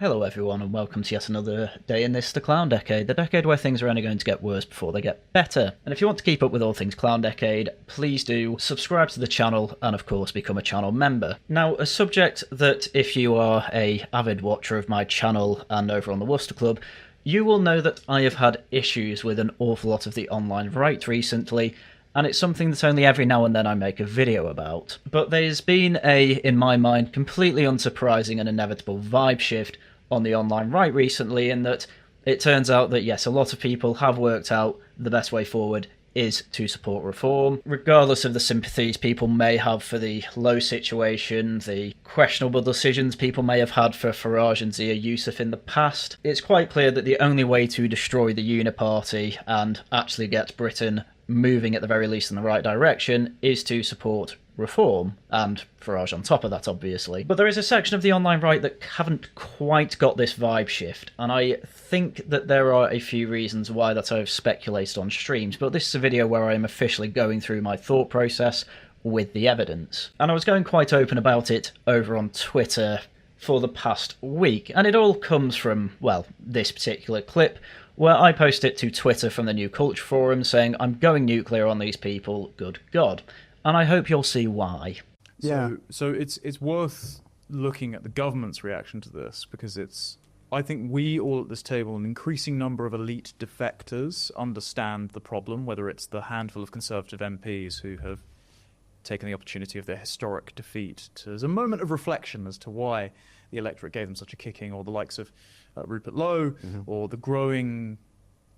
Hello everyone and welcome to yet another day in this, the Clown Decade, the decade where things are only going to get worse before they get better. And if you want to keep up with all things Clown Decade, please do subscribe to the channel and of course become a channel member. Now, a subject that if you are a avid watcher of my channel and over on the Worcester Club, you will know that I have had issues with an awful lot of the online right recently, and it's something that only every now and then I make a video about. But there's been a, in my mind, completely unsurprising and inevitable vibe shift on the online right recently, in that it turns out that yes, a lot of people have worked out the best way forward is to support reform, regardless of the sympathies people may have for the Low situation, the questionable decisions people may have had for Farage and Zia Youssef in the past. It's quite clear that the only way to destroy the Uniparty and actually get Britain moving at the very least in the right direction is to support reform, and Farage on top of that, obviously. But there is a section of the online right that haven't quite got this vibe shift, and I think that there are a few reasons why that I've speculated on streams, but this is a video where I am officially going through my thought process with the evidence. And I was going quite open about it over on Twitter for the past week, and it all comes from, well, this particular clip, where I post it to Twitter from the New Culture Forum saying, I'm going nuclear on these people, good God. And I hope you'll see why. Yeah. So it's worth looking at the government's reaction to this, because I think we all at this table, an increasing number of elite defectors, understand the problem, whether it's the handful of Conservative MPs who have taken the opportunity of their historic defeat as a moment of reflection as to why the electorate gave them such a kicking, or the likes of Rupert Lowe, or the growing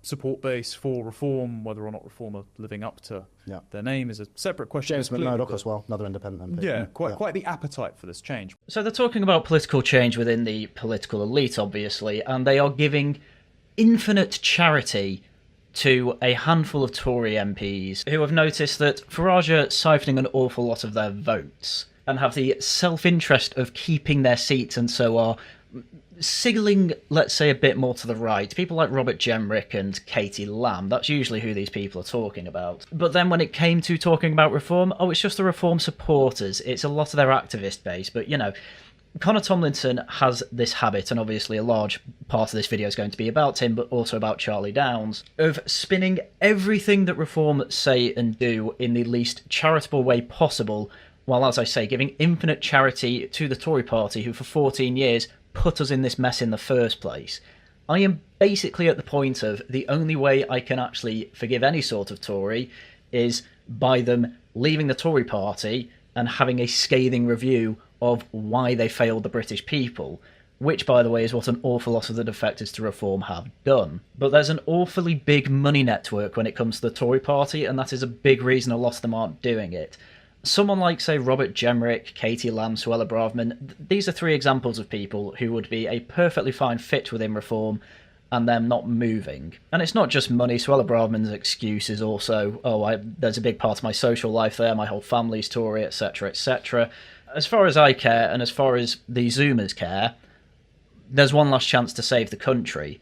support base for reform, whether or not reform are living up to their name is a separate question. James McMurdoch as well, another independent MP. Yeah, quite the appetite for this change. So they're talking about political change within the political elite, obviously, and they are giving infinite charity to a handful of Tory MPs who have noticed that Farage are siphoning an awful lot of their votes and have the self-interest of keeping their seats, and so are signaling, let's say, a bit more to the right. People like Robert Jenrick and Katie Lamb, that's usually who these people are talking about. But then when it came to talking about reform, oh, it's just the reform supporters. It's a lot of their activist base. But, you know, Conor Tomlinson has this habit, and obviously a large part of this video is going to be about him, but also about Charlie Downs, of spinning everything that reform say and do in the least charitable way possible, while, as I say, giving infinite charity to the Tory party, who for 14 years put us in this mess in the first place. I am basically at the point of the only way I can actually forgive any sort of Tory is by them leaving the Tory party and having a scathing review of why they failed the British people, which, by the way, is what an awful lot of the defectors to reform have done. But there's an awfully big money network when it comes to the Tory party, and that is a big reason a lot of them aren't doing it. Someone like, say, Robert Jenrick, Katie Lamb, Suella Braverman, these are three examples of people who would be a perfectly fine fit within reform and them not moving. And it's not just money. Suella Braverman's excuse is also, there's a big part of my social life there, my whole family's Tory, etc., etc. As far as I care, and as far as the Zoomers care, there's one last chance to save the country.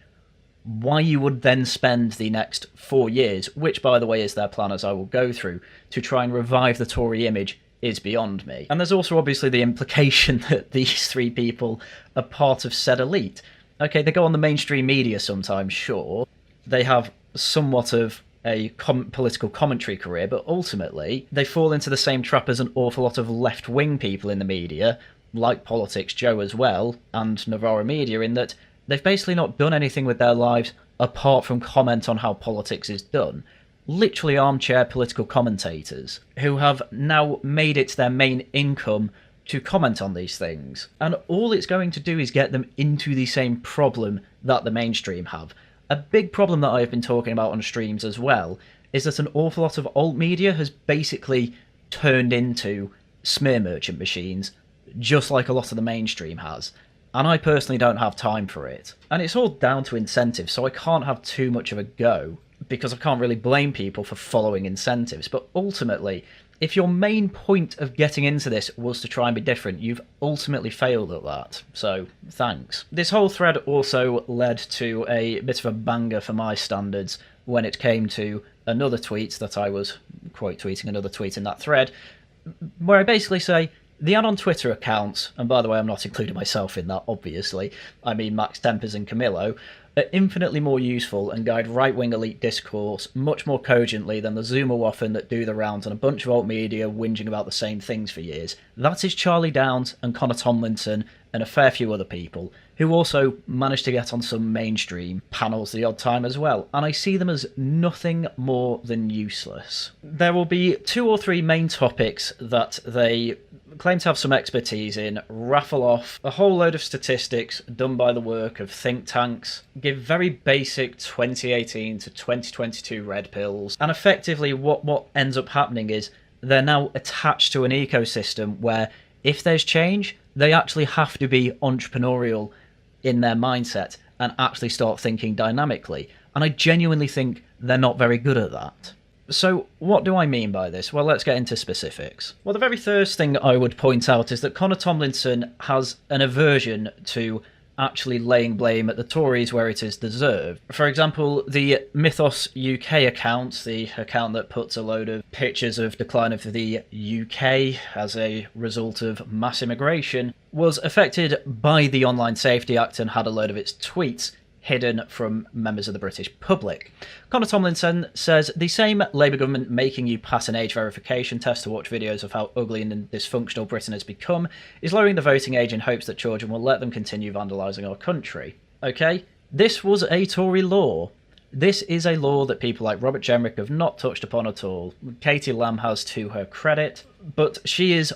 Why you would then spend the next 4 years, which, by the way, is their plan, as I will go through, to try and revive the Tory image is beyond me. And there's also obviously the implication that these three people are part of said elite. Okay, they go on the mainstream media sometimes, sure. They have somewhat of a political commentary career, but ultimately they fall into the same trap as an awful lot of left-wing people in the media, like Politics Joe as well, and Novara Media, in that they've basically not done anything with their lives apart from comment on how politics is done. Literally armchair political commentators who have now made it their main income to comment on these things. And all it's going to do is get them into the same problem that the mainstream have. A big problem that I've been talking about on streams as well is that an awful lot of alt media has basically turned into smear merchant machines, just like a lot of the mainstream has. And I personally don't have time for it. And it's all down to incentives, so I can't have too much of a go, because I can't really blame people for following incentives. But ultimately, if your main point of getting into this was to try and be different, you've ultimately failed at that. So, thanks. This whole thread also led to a bit of a banger for my standards when it came to another tweet that I was quote tweeting another tweet in that thread, where I basically say, The add-on Twitter accounts, and by the way, I'm not including myself in that, obviously, I mean Max Tempers and Camillo, are infinitely more useful and guide right-wing elite discourse much more cogently than the Zoomerwaffen that do the rounds on a bunch of alt media whinging about the same things for years. That is Charlie Downs and Connor Tomlinson and a fair few other people, who also managed to get on some mainstream panels the odd time as well, and I see them as nothing more than useless. There will be 2 or 3 main topics that they claim to have some expertise in, raffle off a whole load of statistics done by the work of think tanks, give very basic 2018 to 2022 red pills, and effectively what ends up happening is they're now attached to an ecosystem where if there's change, they actually have to be entrepreneurial in their mindset and actually start thinking dynamically. And I genuinely think they're not very good at that. So what do I mean by this? Well, let's get into specifics. Well, the very first thing I would point out is that Connor Tomlinson has an aversion to actually laying blame at the Tories where it is deserved. For example, the Mythos UK account, the account that puts a load of pictures of decline of the UK as a result of mass immigration, was affected by the Online Safety Act and had a load of its tweets hidden from members of the British public. Connor Tomlinson says the same Labour government making you pass an age verification test to watch videos of how ugly and dysfunctional Britain has become is lowering the voting age in hopes that children will let them continue vandalising our country. Okay, this was a Tory law. This is a law that people like Robert Jenrick have not touched upon at all. Katie Lamb has to her credit, but she is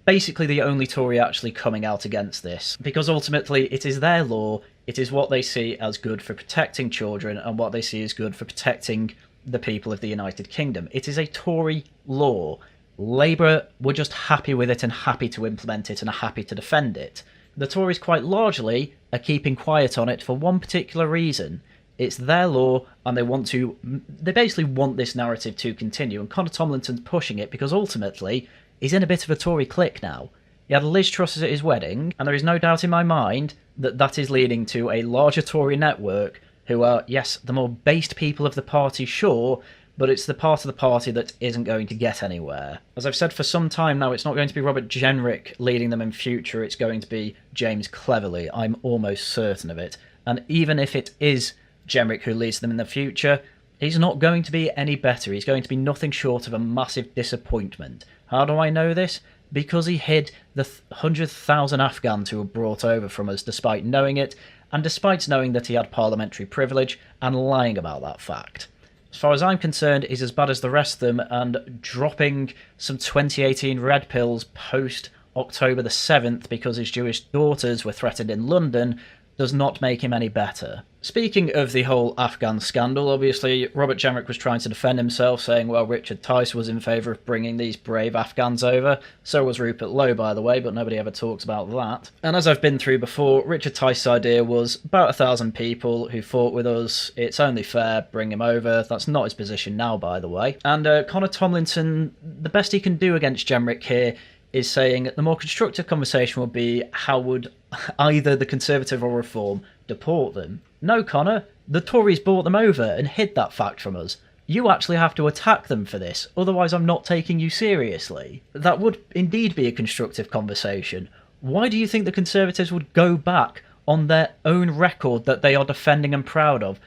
basically the only Tory actually coming out against this, because ultimately it is their law. It is what they see as good for protecting children and what they see as good for protecting the people of the United Kingdom. It is a Tory law. Labour were just happy with it and happy to implement it and are happy to defend it. The Tories quite largely are keeping quiet on it for one particular reason. It's their law and they basically want this narrative to continue, and Connor Tomlinson's pushing it because ultimately he's in a bit of a Tory clique now. He had Liz Truss at his wedding, and there is no doubt in my mind that that is leading to a larger Tory network who are, yes, the more based people of the party, sure, but it's the part of the party that isn't going to get anywhere. As I've said for some time now, it's not going to be Robert Jenrick leading them in future, it's going to be James Cleverly. I'm almost certain of it. And even if it is Jenrick who leads them in the future, he's not going to be any better. He's going to be nothing short of a massive disappointment. How do I know this? Because he hid the 100,000 Afghans who were brought over from us despite knowing it, and despite knowing that he had parliamentary privilege and lying about that fact. As far as I'm concerned, he's as bad as the rest of them, and dropping some 2018 red pills post October the 7th because his Jewish daughters were threatened in London does not make him any better. Speaking of the whole Afghan scandal, obviously Robert Jenrick was trying to defend himself, saying, well, Richard Tice was in favour of bringing these brave Afghans over. So was Rupert Lowe, by the way, but nobody ever talks about that. And as I've been through before, Richard Tice's idea was about 1,000 people who fought with us. It's only fair, bring him over. That's not his position now, by the way. And Connor Tomlinson, the best he can do against Jenrick here is saying the more constructive conversation will be how would either the Conservative or Reform deport them. No, Connor, the Tories brought them over and hid that fact from us. You actually have to attack them for this, otherwise I'm not taking you seriously. That would indeed be a constructive conversation. Why do you think the Conservatives would go back on their own record that they are defending and proud of?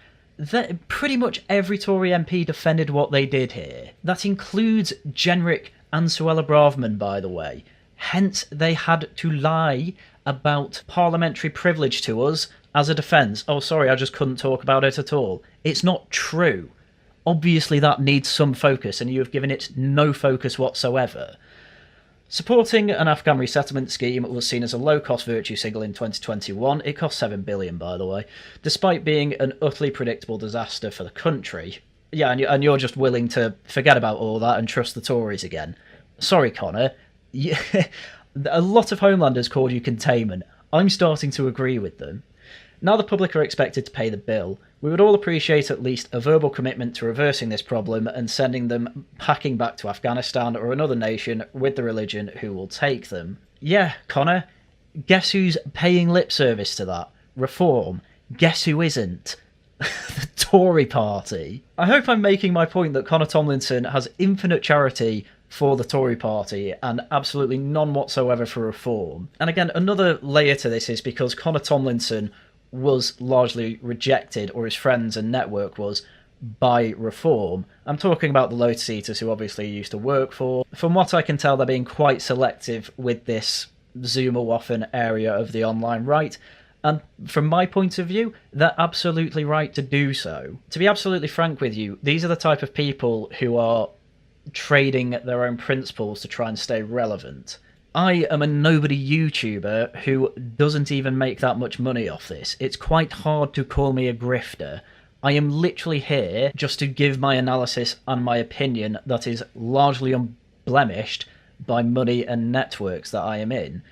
Pretty much every Tory MP defended what they did here. That includes Jenrick and Suella Braverman, by the way. Hence, they had to lie about parliamentary privilege to us as a defence. Oh, sorry, I just couldn't talk about it at all. It's not true. Obviously, that needs some focus, and you have given it no focus whatsoever. Supporting an Afghan resettlement scheme was seen as a low-cost virtue signal in 2021. It cost $7 billion, by the way, despite being an utterly predictable disaster for the country. Yeah, and you're just willing to forget about all that and trust the Tories again. Sorry, Connor. A lot of Homelanders called you containment. I'm starting to agree with them. Now the public are expected to pay the bill, we would all appreciate at least a verbal commitment to reversing this problem and sending them packing back to Afghanistan or another nation with the religion who will take them. Yeah, Connor, guess who's paying lip service to that? Reform. Guess who isn't? The Tory party. I hope I'm making my point that Connor Tomlinson has infinite charity for the Tory party and absolutely none whatsoever for reform. And again, another layer to this is because Conor Tomlinson was largely rejected, or his friends and network was, by reform. I'm talking about the Lotus Eaters, who obviously he used to work for. From what I can tell, they're being quite selective with this Zoomer-Waffen area of the online right. And from my point of view, they're absolutely right to do so. To be absolutely frank with you, these are the type of people who are trading their own principles to try and stay relevant. I am a nobody YouTuber who doesn't even make that much money off this. It's quite hard to call me a grifter. I am literally here just to give my analysis and my opinion that is largely unblemished by money and networks that I am in.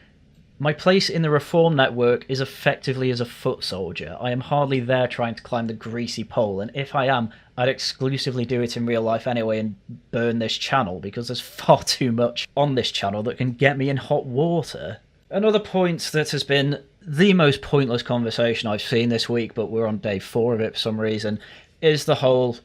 My place in the Reform network is effectively as a foot soldier. I am hardly there trying to climb the greasy pole, and if I am, I'd exclusively do it in real life anyway and burn this channel, because there's far too much on this channel that can get me in hot water. Another point that has been the most pointless conversation I've seen this week, but we're on day 4 of it for some reason, is the whole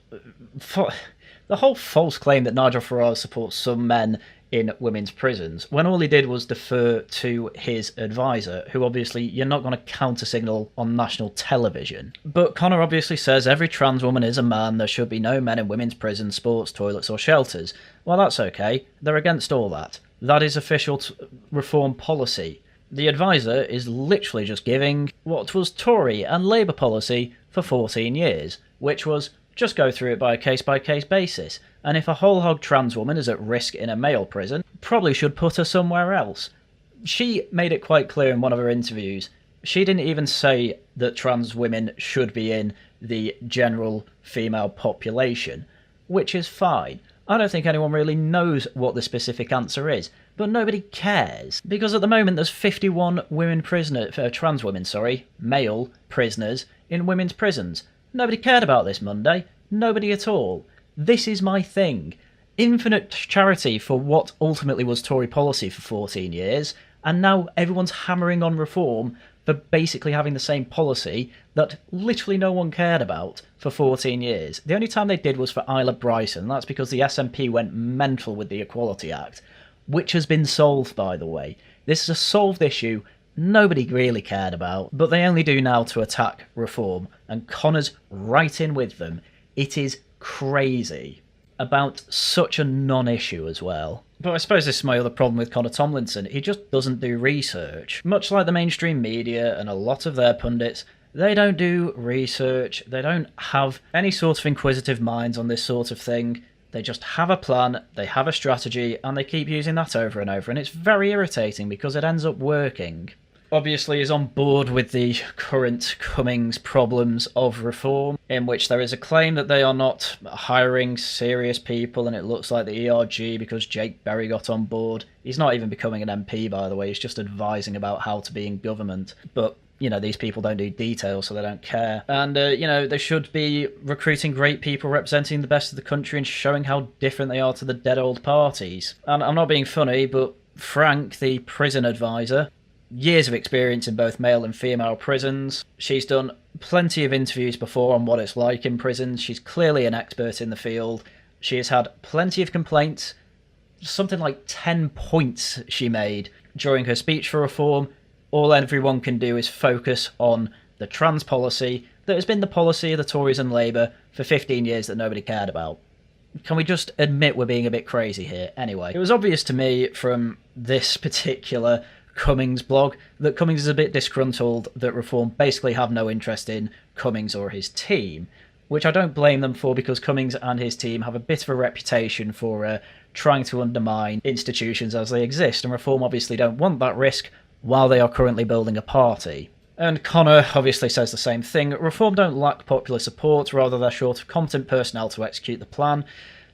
false claim that Nigel Farage supports some men in women's prisons, when all he did was defer to his advisor, who obviously you're not going to counter-signal on national television. But Conor obviously says every trans woman is a man, there should be no men in women's prisons, sports, toilets or shelters. Well, that's okay. They're against all that. That is official reform policy. The advisor is literally just giving what was Tory and Labour policy for 14 years, which was just go through it by a case-by-case basis. And if a whole-hog trans woman is at risk in a male prison, probably should put her somewhere else. She made it quite clear in one of her interviews. She didn't even say that trans women should be in the general female population, which is fine. I don't think anyone really knows what the specific answer is, but nobody cares. Because at the moment there's 51 trans women, male prisoners in women's prisons. Nobody cared about this Monday. Nobody at all. This is my thing. Infinite charity for what ultimately was Tory policy for 14 years, and now everyone's hammering on reform for basically having the same policy that literally no one cared about for 14 years. The only time they did was for Isla Bryson, and that's because the SNP went mental with the Equality Act, which has been solved, by the way. This is a solved issue nobody really cared about, but they only do now to attack reform, and Conor's right in with them. It is crazy. About such a non-issue as well. But I suppose this is my other problem with Conor Tomlinson. He just doesn't do research. Much like the mainstream media and a lot of their pundits, they don't do research. They don't have any sort of inquisitive minds on this sort of thing. They just have a plan, they have a strategy, and they keep using that over and over. And it's very irritating because it ends up working. Obviously is on board with the current Cummings problems of reform, in which there is a claim that they are not hiring serious people, and it looks like the ERG, because Jake Berry got on board. He's not even becoming an MP, by the way, he's just advising about how to be in government. But, you know, these people don't do details, so they don't care. And, you know, they should be recruiting great people representing the best of the country and showing how different they are to the dead old parties. And I'm not being funny, but Frank, the prison advisor, years of experience in both male and female prisons. She's done plenty of interviews before on what it's like in prisons. She's clearly an expert in the field. She has had plenty of complaints. Something like 10 points she made during her speech for reform. All everyone can do is focus on the trans policy that has been the policy of the Tories and Labour for 15 years that nobody cared about. Can we just admit we're being a bit crazy here? Anyway, it was obvious to me from this particular Cummings blog that Cummings is a bit disgruntled that Reform basically have no interest in Cummings or his team, which I don't blame them for, because Cummings and his team have a bit of a reputation for trying to undermine institutions as they exist, and Reform obviously don't want that risk while they are currently building a party. And Conor obviously says the same thing. Reform don't lack popular support, rather they're short of competent personnel to execute the plan.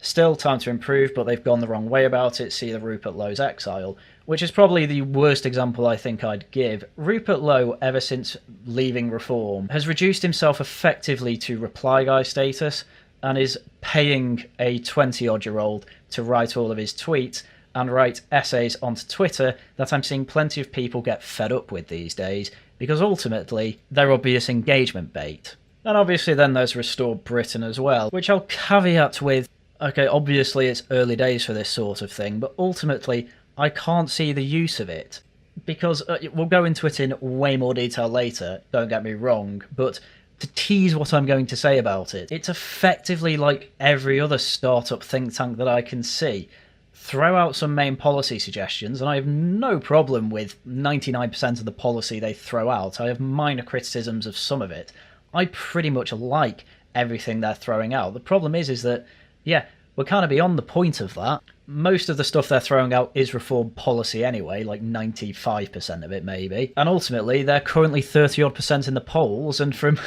Still time to improve, but they've gone the wrong way about it. See the Rupert Lowe's exile, which is probably the worst example I think I'd give. Rupert Lowe, ever since leaving Reform, has reduced himself effectively to reply guy status and is paying a 20-odd-year-old to write all of his tweets and write essays onto Twitter that I'm seeing plenty of people get fed up with these days, because ultimately they're obvious engagement bait. And obviously then there's Restore Britain as well, which I'll caveat with, Okay, obviously it's early days for this sort of thing, but ultimately I can't see the use of it. Because we'll go into it in way more detail later, don't get me wrong, but to tease what I'm going to say about it, it's effectively like every other startup think tank that I can see. Throw out some main policy suggestions, and I have no problem with 99% of the policy they throw out. I have minor criticisms of some of it. I pretty much like everything they're throwing out. The problem is that, yeah, we're kind of beyond the point of that. Most of the stuff they're throwing out is reform policy anyway, like 95% of it maybe. And ultimately, they're currently 30-odd% in the polls, and from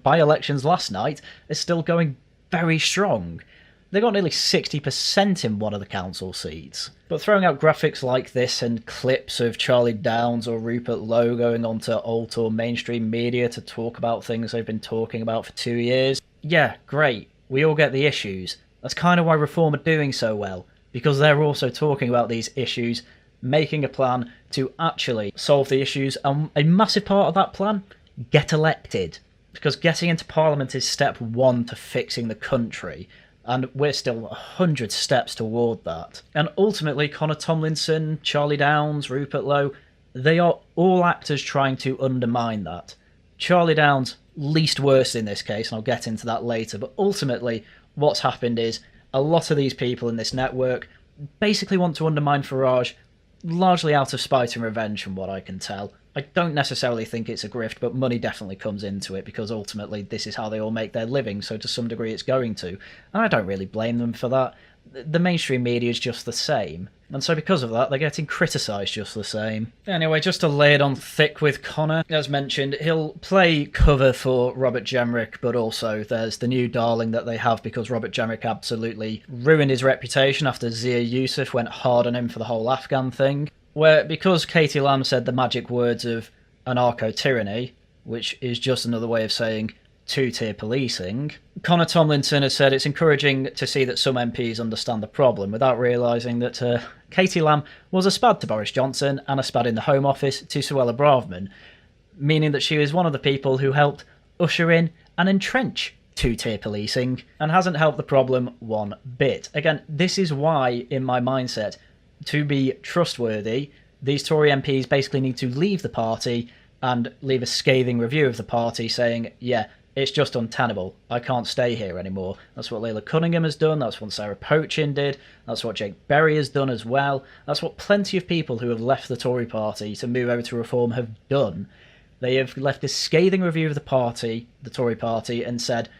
by-elections last night, they're still going very strong. They got nearly 60% in one of the council seats. But throwing out graphics like this and clips of Charlie Downes or Rupert Lowe going onto alt or mainstream media to talk about things they've been talking about for 2 years, yeah, great. We all get the issues. That's kind of why Reform are doing so well, because they're also talking about these issues, making a plan to actually solve the issues, and a massive part of that plan, get elected. Because getting into Parliament is step one to fixing the country, and we're still 100 steps toward that. And ultimately, Connor Tomlinson, Charlie Downes, Rupert Lowe, they are all actors trying to undermine that. Charlie Downes, least worst in this case, and I'll get into that later, but ultimately, what's happened is a lot of these people in this network basically want to undermine Farage, largely out of spite and revenge from what I can tell. I don't necessarily think it's a grift, but money definitely comes into it because ultimately this is how they all make their living, so to some degree it's going to. And I don't really blame them for that. The mainstream media is just the same. And so because of that, they're getting criticised just the same. Anyway, just to lay it on thick with Connor, as mentioned, he'll play cover for Robert Jenrick, but also there's the new darling that they have because Robert Jenrick absolutely ruined his reputation after Zia Yusuf went hard on him for the whole Afghan thing. Where, because Katie Lamb said the magic words of anarcho-tyranny, which is just another way of saying two-tier policing, Connor Tomlinson has said it's encouraging to see that some MPs understand the problem without realising that Katie Lamb was a spad to Boris Johnson and a spad in the Home Office to Suella Braverman, meaning that she was one of the people who helped usher in and entrench two-tier policing and hasn't helped the problem one bit. Again, this is why, in my mindset, to be trustworthy, these Tory MPs basically need to leave the party and leave a scathing review of the party saying, yeah, it's just untenable. I can't stay here anymore. That's what Leila Cunningham has done. That's what Sarah Pochin did. That's what Jake Berry has done as well. That's what plenty of people who have left the Tory party to move over to Reform have done. They have left a scathing review of the party, the Tory party, and said,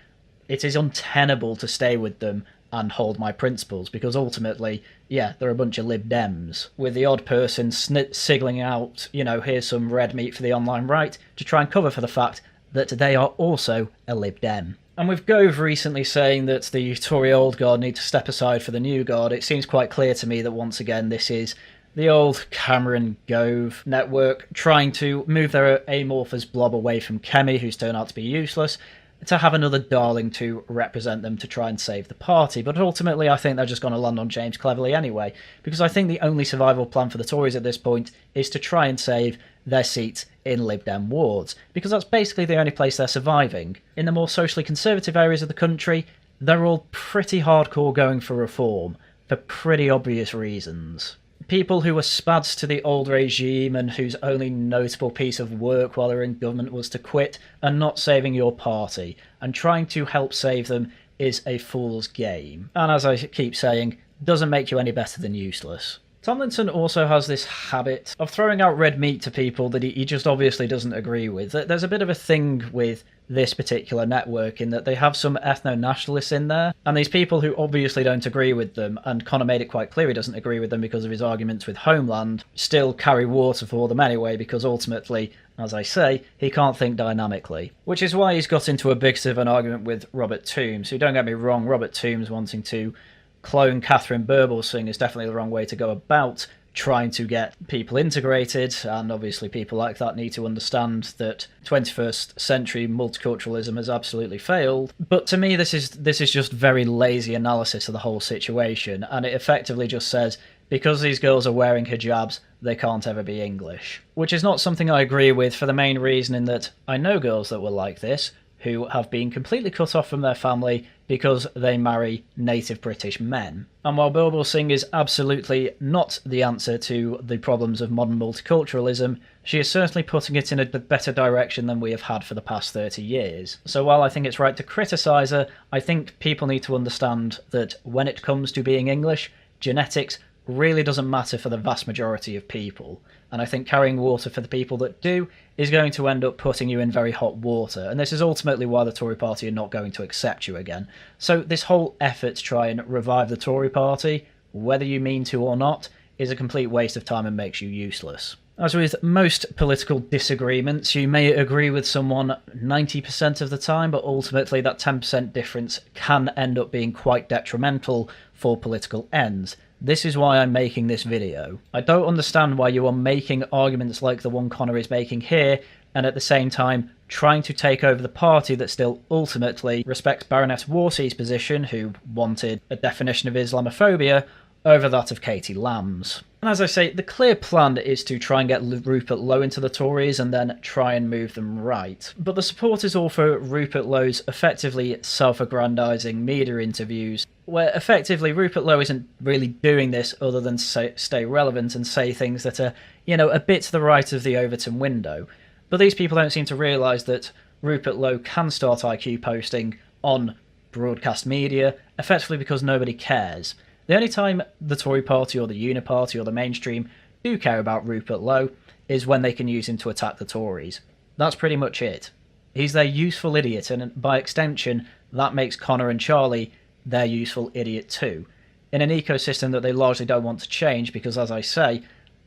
it is untenable to stay with them and hold my principles, because ultimately, yeah, they're a bunch of Lib Dems, with the odd person signalling out, you know, here's some red meat for the online right, to try and cover for the fact that they are also a Lib Dem. And with Gove recently saying that the Tory old guard need to step aside for the new guard, it seems quite clear to me that once again this is the old Cameron Gove network trying to move their amorphous blob away from Kemi, who's turned out to be useless, to have another darling to represent them to try and save the party. But ultimately, I think they're just going to land on James Cleverly anyway, because I think the only survival plan for the Tories at this point is to try and save their seats in Lib Dem wards, because that's basically the only place they're surviving. In the more socially conservative areas of the country, they're all pretty hardcore going for reform, for pretty obvious reasons. People who were spads to the old regime and whose only notable piece of work while they're in government was to quit are not saving your party, and trying to help save them is a fool's game. And as I keep saying, doesn't make you any better than useless. Tomlinson also has this habit of throwing out red meat to people that he just obviously doesn't agree with. There's a bit of a thing with this particular network in that they have some ethno-nationalists in there, and these people who obviously don't agree with them, and Connor made it quite clear he doesn't agree with them because of his arguments with Homeland, still carry water for them anyway, because ultimately, as I say, he can't think dynamically. Which is why he's got into a big of an argument with Robert Toombs, who, don't get me wrong, Robert Toombs wanting to clone Catherine Birbal's thing is definitely the wrong way to go about trying to get people integrated, and obviously people like that need to understand that 21st century multiculturalism has absolutely failed. But to me, this is just very lazy analysis of the whole situation, and it effectively just says, because these girls are wearing hijabs, they can't ever be English. Which is not something I agree with, for the main reason in that I know girls that were like this, who have been completely cut off from their family because they marry native British men. And while Bilbo Singh is absolutely not the answer to the problems of modern multiculturalism, she is certainly putting it in a better direction than we have had for the past 30 years. So while I think it's right to criticise her, I think people need to understand that when it comes to being English, genetics really doesn't matter for the vast majority of people. And I think carrying water for the people that do is going to end up putting you in very hot water. And this is ultimately why the Tory party are not going to accept you again. So this whole effort to try and revive the Tory party, whether you mean to or not, is a complete waste of time and makes you useless. As with most political disagreements, you may agree with someone 90% of the time, but ultimately that 10% difference can end up being quite detrimental for political ends. This is why I'm making this video. I don't understand why you are making arguments like the one Connor is making here, and at the same time trying to take over the party that still ultimately respects Baroness Wolsey's position, who wanted a definition of Islamophobia, over that of Katie Lamb's. And as I say, the clear plan is to try and get Rupert Lowe into the Tories and then try and move them right. But the support is all for Rupert Lowe's effectively self-aggrandising media interviews, where effectively Rupert Lowe isn't really doing this other than stay relevant and say things that are, a bit to the right of the Overton window. But these people don't seem to realise that Rupert Lowe can start IQ posting on broadcast media, effectively because nobody cares. The only time the Tory party or the Uniparty or the mainstream do care about Rupert Lowe is when they can use him to attack the Tories. That's pretty much it. He's their useful idiot, and by extension, that makes Connor and Charlie their useful idiot too, in an ecosystem that they largely don't want to change because, as I say,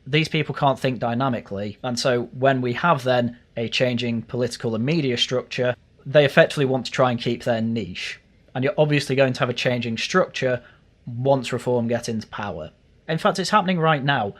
these people can't think dynamically, and so when we have then a changing political and media structure, they effectively want to try and keep their niche. And you're obviously going to have a changing structure once Reform get into power. In fact, it's happening right now.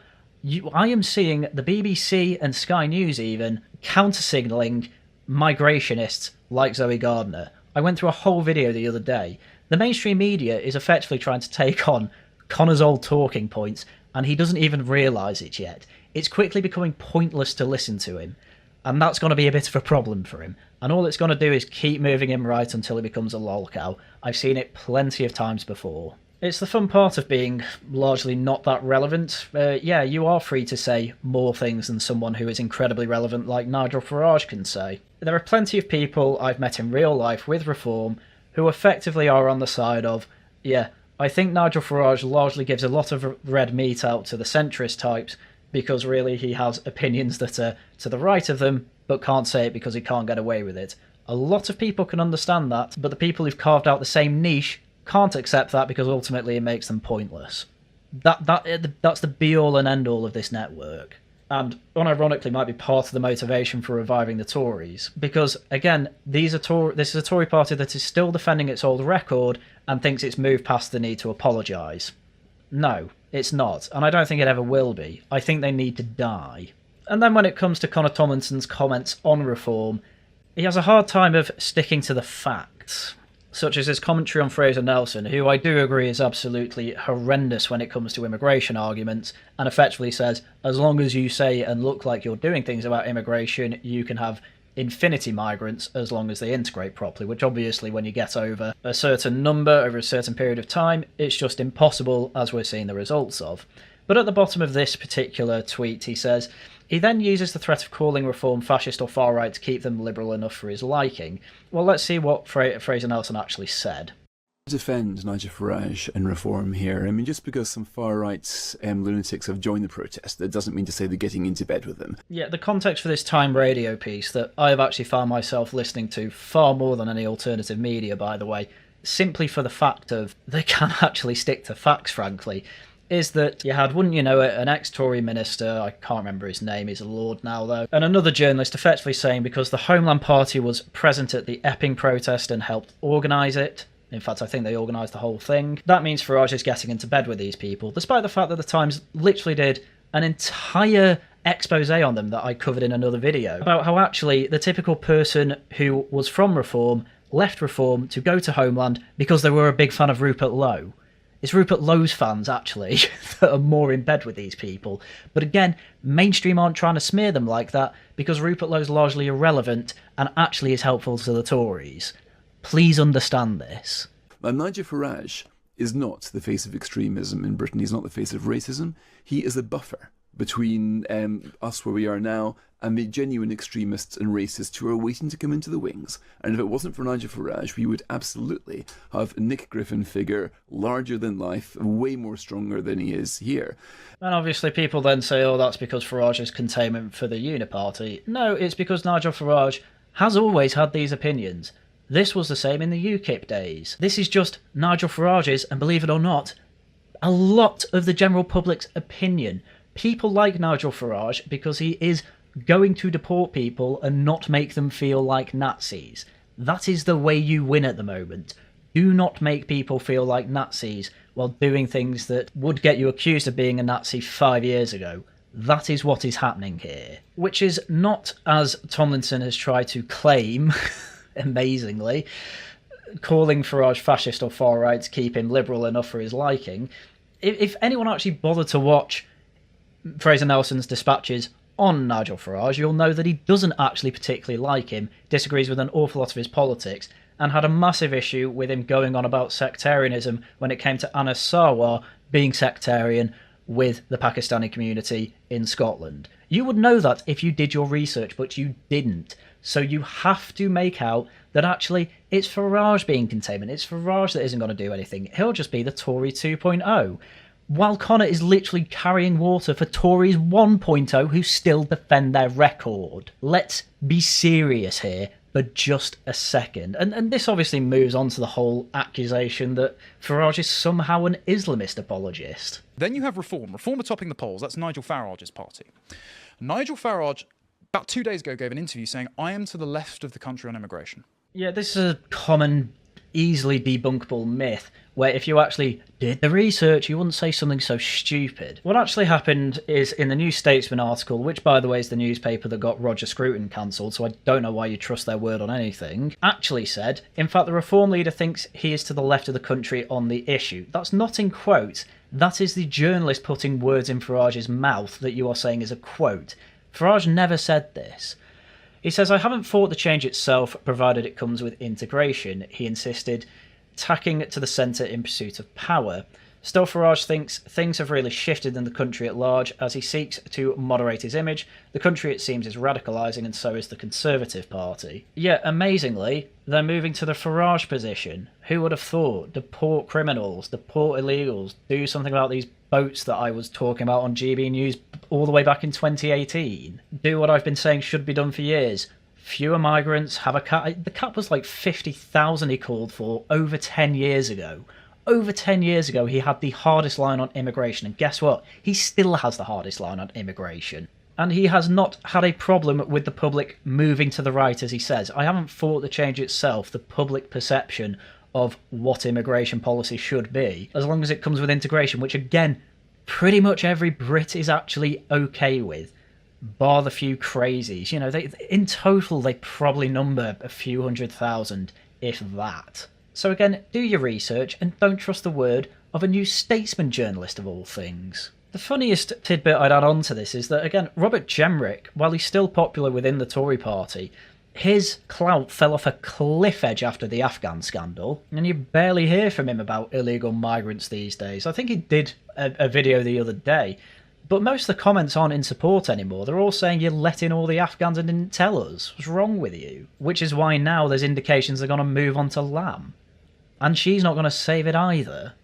I am seeing the BBC and Sky News even counter-signalling migrationists like Zoe Gardner. I went through a whole video the other day. The mainstream media is effectively trying to take on Connor's old talking points, and he doesn't even realise it yet. It's quickly becoming pointless to listen to him, and that's going to be a bit of a problem for him. And all it's going to do is keep moving him right until he becomes a lolcow. I've seen it plenty of times before. It's the fun part of being largely not that relevant. Yeah, you are free to say more things than someone who is incredibly relevant like Nigel Farage can say. There are plenty of people I've met in real life with Reform who effectively are on the side of, yeah, I think Nigel Farage largely gives a lot of red meat out to the centrist types because really he has opinions that are to the right of them but can't say it because he can't get away with it. A lot of people can understand that, but the people who've carved out the same niche can't accept that because ultimately it makes them pointless. That's the be-all and end-all of this network. And unironically might be part of the motivation for reviving the Tories. Because, again, this is a Tory party that is still defending its old record and thinks it's moved past the need to apologise. No, it's not. And I don't think it ever will be. I think they need to die. And then when it comes to Conor Tomlinson's comments on Reform, he has a hard time of sticking to the facts, such as his commentary on Fraser Nelson, who I do agree is absolutely horrendous when it comes to immigration arguments, and effectively says, as long as you say and look like you're doing things about immigration, you can have infinity migrants as long as they integrate properly, which obviously when you get over a certain number over a certain period of time, it's just impossible, as we're seeing the results of. But at the bottom of this particular tweet, he says, he then uses the threat of calling Reform fascist or far-right to keep them liberal enough for his liking. Well, let's see what Fraser Nelson actually said. Defend Nigel Farage and Reform here. I mean, just because some far-right lunatics have joined the protest, that doesn't mean to say they're getting into bed with them. Yeah, the context for this Time radio piece that I have actually found myself listening to far more than any alternative media, by the way, simply for the fact of they can actually stick to facts, frankly, is that you had, wouldn't you know it, an ex-Tory minister, I can't remember his name, he's a lord now though, and another journalist effectively saying because the Homeland Party was present at the Epping protest and helped organise it, in fact I think they organised the whole thing, that means Farage is getting into bed with these people, despite the fact that the Times literally did an entire expose on them that I covered in another video, about how actually the typical person who was from Reform left Reform to go to Homeland because they were a big fan of Rupert Lowe. It's Rupert Lowe's fans, actually, that are more in bed with these people. But again, mainstream aren't trying to smear them like that because Rupert Lowe's largely irrelevant and actually is helpful to the Tories. Please understand this. Now, Nigel Farage is not the face of extremism in Britain. He's not the face of racism. He is a buffer between us where we are now and the genuine extremists and racists who are waiting to come into the wings. And if it wasn't for Nigel Farage, we would absolutely have a Nick Griffin figure, larger than life, way more stronger than he is here. And obviously people then say, oh, that's because Farage is containment for the Uniparty. No, it's because Nigel Farage has always had these opinions. This was the same in the UKIP days. This is just Nigel Farage's, and believe it or not, a lot of the general public's opinion. People like Nigel Farage because he is going to deport people and not make them feel like Nazis. That is the way you win at the moment. Do not make people feel like Nazis while doing things that would get you accused of being a Nazi 5 years ago. That is what is happening here. Which is not, as Tomlinson has tried to claim, amazingly, calling Farage fascist or far-right to keep him liberal enough for his liking. If anyone actually bothered to watch Fraser Nelson's dispatches on Nigel Farage, you'll know that he doesn't actually particularly like him, disagrees with an awful lot of his politics, and had a massive issue with him going on about sectarianism when it came to Anas Sarwar being sectarian with the Pakistani community in Scotland. You would know that if you did your research, but you didn't. So you have to make out that actually it's Farage being containment. It's Farage that isn't going to do anything. He'll just be the Tory 2.0. While Connor is literally carrying water for Tories 1.0 who still defend their record. Let's be serious here for just a second. And this obviously moves on to the whole accusation that Farage is somehow an Islamist apologist. Then you have Reform. Reform are topping the polls. That's Nigel Farage's party. Nigel Farage, about 2 days ago, gave an interview saying, I am to the left of the country on immigration. Yeah, this is a common, easily debunkable myth where if you actually did the research, you wouldn't say something so stupid. What actually happened is in the New Statesman article, which by the way is the newspaper that got Roger Scruton cancelled, so I don't know why you trust their word on anything, actually said, in fact, the Reform leader thinks he is to the left of the country on the issue. That's not in quotes. That is the journalist putting words in Farage's mouth that you are saying is a quote. Farage never said this. He says, I haven't fought the change itself, provided it comes with integration. He insisted, tacking to the centre in pursuit of power. Still, Farage thinks things have really shifted in the country at large as he seeks to moderate his image. The country, it seems, is radicalising, and so is the Conservative Party. Yet, amazingly, they're moving to the Farage position. Who would have thought? Deport criminals, deport illegals, do something about these boats that I was talking about on GB News all the way back in 2018. Do what I've been saying should be done for years. Fewer migrants, have a cap. The cap was like 50,000 he called for over 10 years ago. Over 10 years ago, he had the hardest line on immigration, and guess what? He still has the hardest line on immigration. And he has not had a problem with the public moving to the right, as he says. I haven't fought the change itself, the public perception of what immigration policy should be, as long as it comes with integration, which again, pretty much every Brit is actually okay with, bar the few crazies. You know, in total, they probably number a few 100,000, if that. So again, do your research and don't trust the word of a New Statesman journalist of all things. The funniest tidbit I'd add on to this is that, again, Robert Jenrick, while he's still popular within the Tory party, his clout fell off a cliff edge after the Afghan scandal, and you barely hear from him about illegal migrants these days. I think he did a video the other day, but most of the comments aren't in support anymore. They're all saying you let in all the Afghans and didn't tell us. What's wrong with you? Which is why now there's indications they're going to move on to Lamb. And she's not going to save it either.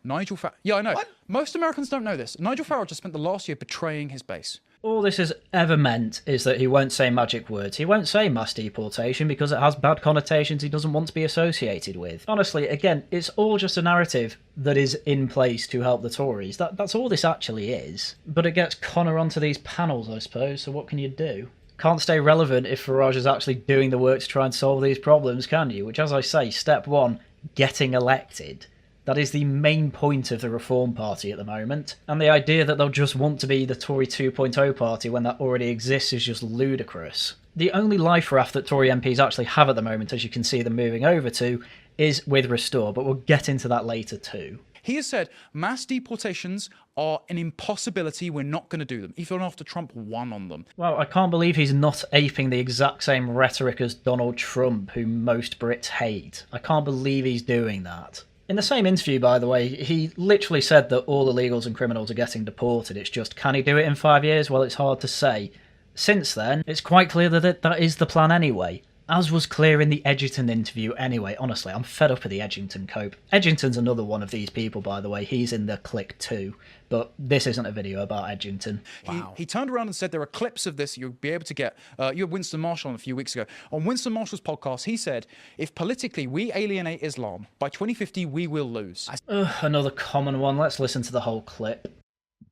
Nigel Farage... Yeah, I know. What? Most Americans don't know this. Nigel Farage has spent the last year betraying his base. All this has ever meant is that he won't say magic words. He won't say mass deportation because it has bad connotations he doesn't want to be associated with. Honestly, again, it's all just a narrative that is in place to help the Tories. That's all this actually is. But it gets Connor onto these panels, I suppose, so what can you do? Can't stay relevant if Farage is actually doing the work to try and solve these problems, can you? Which, as I say, step one, getting elected. That is the main point of the Reform Party at the moment, and the idea that they'll just want to be the Tory 2.0 party when that already exists is just ludicrous. The only life raft that Tory MPs actually have at the moment, as you can see them moving over to, is with Restore, but we'll get into that later too. He has said mass deportations are an impossibility. We're not going to do them, even after Trump won on them. Well, I can't believe he's not aping the exact same rhetoric as Donald Trump, who most Brits hate. I can't believe he's doing that. In the same interview, by the way, he literally said that all illegals and criminals are getting deported. It's just, can he do it in 5 years? Well, it's hard to say. Since then, it's quite clear that that is the plan anyway. As was clear in the Edgerton interview anyway. Honestly, I'm fed up with the Edgerton cope. Edgerton's another one of these people, by the way. He's in the clique too. But this isn't a video about Edgerton. Wow. He turned around and said there are clips of this you'll be able to get. You had Winston Marshall on a few weeks ago. On Winston Marshall's podcast, he said, if politically we alienate Islam, by 2050 we will lose. Another common one. Let's listen to the whole clip.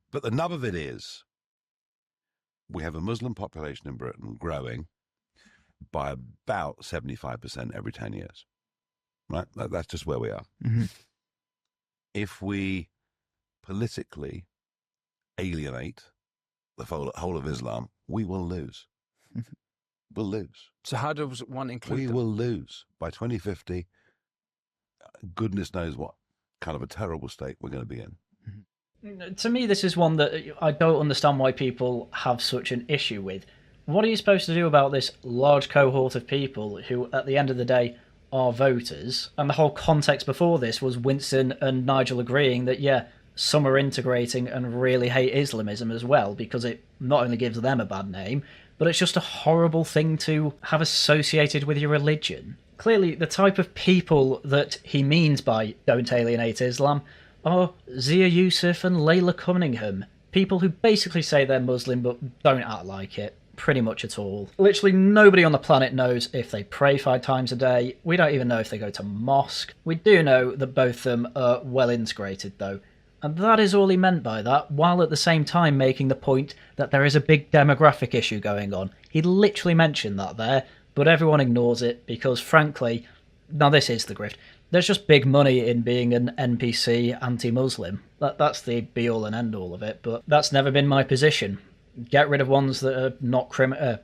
But the nub of it is, we have a Muslim population in Britain growing by about 75% every 10 years. Right? That's just where we are. Mm-hmm. If we politically alienate the whole of Islam, we will lose. We'll lose. So how does one include We them? will lose. By 2050, goodness knows what kind of a terrible state we're going to be in. To me, this is one that I don't understand why people have such an issue with. What are you supposed to do about this large cohort of people who, at the end of the day, are voters? And the whole context before this was Winston and Nigel agreeing that, yeah, some are integrating and really hate Islamism as well, because it not only gives them a bad name, but it's just a horrible thing to have associated with your religion. Clearly, the type of people that he means by don't alienate Islam are Zia Yusuf and Layla Cunningham, people who basically say they're Muslim but don't act like it. Pretty much at all. Literally nobody on the planet knows if they pray 5 times a day. We don't even know if they go to mosque. We do know that both of them are well integrated though. And that is all he meant by that, while at the same time making the point that there is a big demographic issue going on. He literally mentioned that there, but everyone ignores it because frankly, now this is the grift, there's just big money in being an NPC anti-Muslim. That's the be-all and end-all of it, but that's never been my position. Get rid of ones that are not criminal.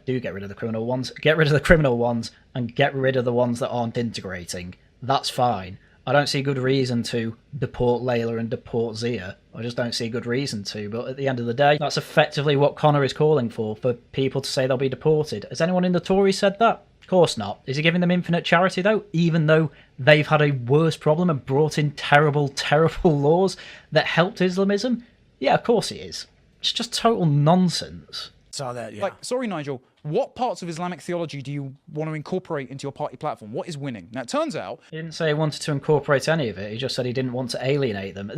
Do get rid of the criminal ones. Get rid of the criminal ones and get rid of the ones that aren't integrating. That's fine. I don't see good reason to deport Layla and deport Zia. I just don't see good reason to. But at the end of the day, that's effectively what Connor is calling for people to say they'll be deported. Has anyone in the Tories said that? Of course not. Is he giving them infinite charity though? Even though they've had a worse problem and brought in terrible, terrible laws that helped Islamism? Yeah, of course he is. It's just total nonsense. Saw that, yeah. Like, sorry, Nigel, what parts of Islamic theology do you want to incorporate into your party platform? What is winning? Now, it turns out... He didn't say he wanted to incorporate any of it. He just said he didn't want to alienate them.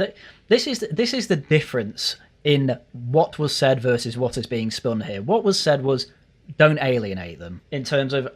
This is the difference in what was said versus what is being spun here. What was said was, don't alienate them. In terms of,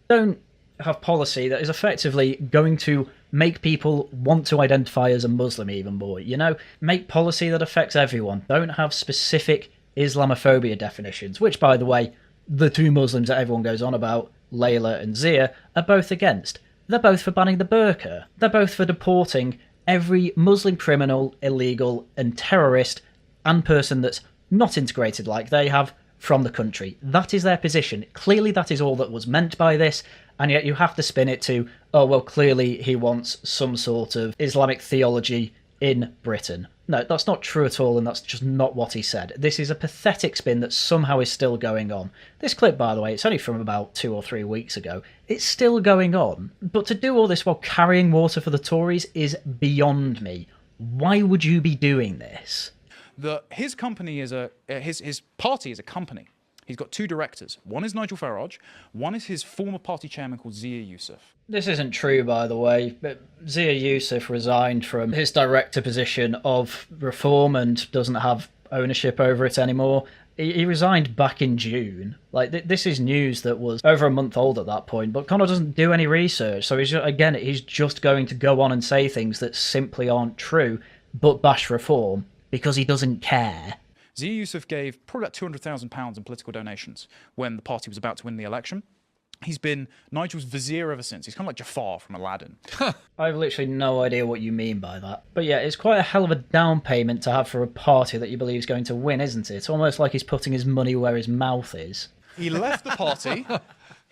don't have policy that is effectively going to make people want to identify as a Muslim even more, you know? Make policy that affects everyone. Don't have specific Islamophobia definitions, which, by the way, the 2 Muslims that everyone goes on about, Layla and Zia, are both against. They're both for banning the burqa. They're both for deporting every Muslim criminal, illegal and terrorist and person that's not integrated like they have from the country. That is their position. Clearly that is all that was meant by this, and yet you have to spin it to, oh, well, clearly he wants some sort of Islamic theology in Britain. No, that's not true at all, and that's just not what he said. This is a pathetic spin that somehow is still going on. This clip, by the way, it's only from about 2 or 3 weeks ago. It's still going on. But to do all this while carrying water for the Tories is beyond me. Why would you be doing this? His company is his party is a company. He's got 2 directors. One is Nigel Farage. One is his former party chairman called Zia Yusuf. This isn't true, by the way, but Zia Yusuf resigned from his director position of Reform and doesn't have ownership over it anymore. He resigned back in June. Like, this is news that was over a month old at that point, but Connor doesn't do any research, so he's just going to go on and say things that simply aren't true, but bash Reform, because he doesn't care. Zia Yusuf gave probably about £200,000 in political donations when the party was about to win the election. He's been Nigel's vizier ever since. He's kind of like Jafar from Aladdin. I have literally no idea what you mean by that. But yeah, it's quite a hell of a down payment to have for a party that you believe is going to win, isn't it? It's almost like he's putting his money where his mouth is. He left the party.